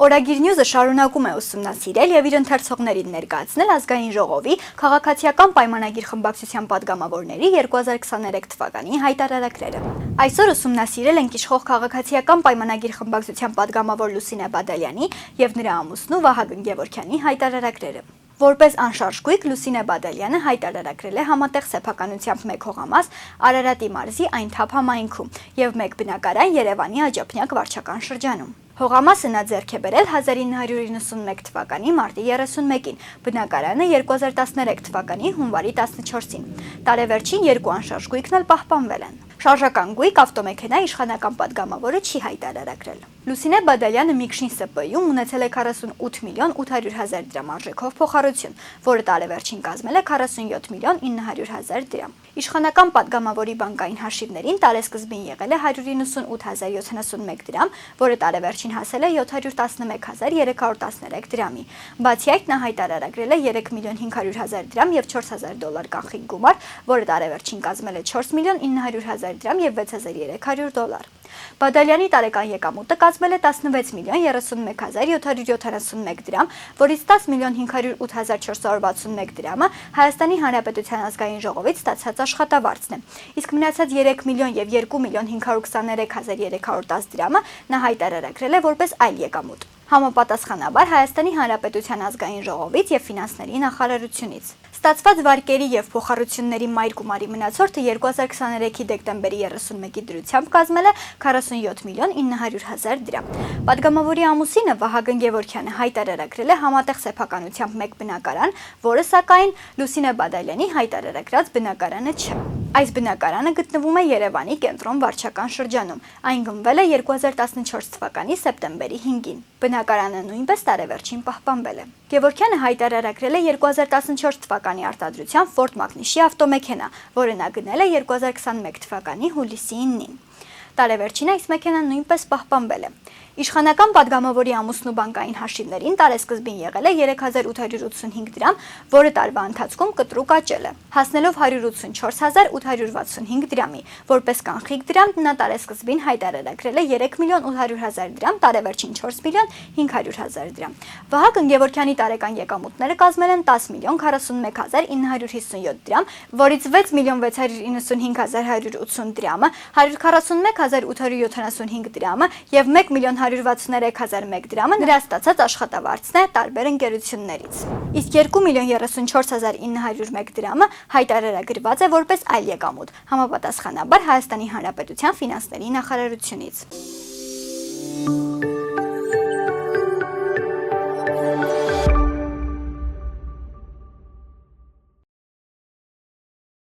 Օրագիր Նյուզը շարունակում է ուսումնասիրել եւ իր ընթերցողներին ներկայացնել ազգային ժողովի քաղաքացիական պայմանագիր խմբակցության падգամավորների 2023 թվականի հայտարարակները։ Այսօր ուսումնասիրել ենք իշխող քաղաքացիական պայմանագիր խմբակցության падգամավոր Լուսինե Բադալյանի եւ նրա ամուսնու Վահագն Գևորգյանի հայտարարակները։ Որպես անշարժ գույք Լուսինե Բադալյանը հայտարարակրել է համատեղ սեփականությամբ 1 հողամաս Արարատի մարզի Այնթափ համայնքում եւ 1 բնակարան Երևանի Աջափնյակ վարչական շրջանում։ Հողամասը նա ձեռք է բերել 1991 թվականի մարտի 31-ին, բնակարանը 2013 թվականի հունվարի 14-ին։ Տարեվերջին 2 անշարժ գույքն էլ պահպանվել են։ Շարժական գույք ավտոմեքենա իշխանական падգամավորը չի հայտարարակրել։ Լուսինե Բադալյանը Միքշին ՍՊ-ում ունեցել է 48 միլիոն 800 հազար դրամ արժեքով փոխառություն, որը տարեվերջին կազմել է 47 միլիոն 900 հազար դրամ։ Իշխանական падգամավորի բանկային հաշիվներին տարեսկզբին եղել է 198,071 դրամ, որը տարեվերջին հասել է 711,313 դրամի։ Բացի այդ, նա հայտարարակրել է 3 միլիոն 500 հազար դրամ եւ 4000 դոլար կանխիկ գումար, որը տարեվերջին կազմել է 4 միլիոն 900 հազար դրամ եւ 6300 դոլար։ Բադալյանի տարեկան եկամուտը կազմել է 16 միլիոն 31771 դրամ, որից 10 միլիոն 508,461 դրամը Հայաստանի Հանրապետության ազգային ժողովից ստացած աշխատավարձն է, իսկ մնացած 3 միլիոն եւ 2 միլիոն 523,310 դրամը նա հայտարարակրել է որպես այլ եկամուտ, համապատասխանաբար Հայաստանի Հանրապետության ազգային ժողովից եւ ֆինանսների նախարարությունից։ Ստացված վարկերի եւ փոխառությունների մայր գումարի մնացորդը 2023-ի դեկտեմբերի 31-ի դրությամբ կազմել է 47 միլիոն 900 հազար դրամ։ Падգամավորի ամուսինը Վահագն Գևորգյանը հայտարարակրել է համատեղ սեփականությամբ 1 բնակարան, որը սակայն Լուսինե Բադալյանի հայտարարակրած բնակարանը չէ։ Այս բնակարանը գտնվում է Երևանի կենտրոն վարչական շրջանում։ Այն գնվել է 2014 թվականի սեպտեմբերի 5-ին։ Բնակարանը նույնպես տարեվերջին պահպանվել է։ Գևորգյանը հայտարարակրել է 2014 թվականի արտադրության Ford Magnishi ավտոմեքենա, որը նա գնել է 2021 թվականի հուլիսի 9-ին։ Տարեվերջին այս մեքենան նույնպես պահպանվել է։ Իշխանական падգամավորի ամուսնու բանկային հաշիվներին տարեսկզբին եղել է 3885 դրամ, որը տարվա ընթացքում կտրուկ աճել է, հասնելով 184865 դրամի, որպես կանխիկ դրամ նա տարեսկզբին հայտարարակրել է 3 միլիոն 800 հազար դրամ, տարեվերջին 4 միլիոն 500 հազար դրամ։ Վահագն Գևորգյանի տարեկան եկամուտները կազմել են 10 միլիոն 41957 դրամ, որից 6 միլիոն 695180 դրամը, 141875 դրամը եւ 1 միլիոն 163,001 դրամը նրա ստացած աշխատավարձն է տարբեր ընկերություններից։ Իսկ 2 միլիոն 34901 դրամը հայտարարագրված է որպես այլ եկամուտ, համապատասխանաբար Հայաստանի Հանրապետության ֆինանսների նախարարությունից։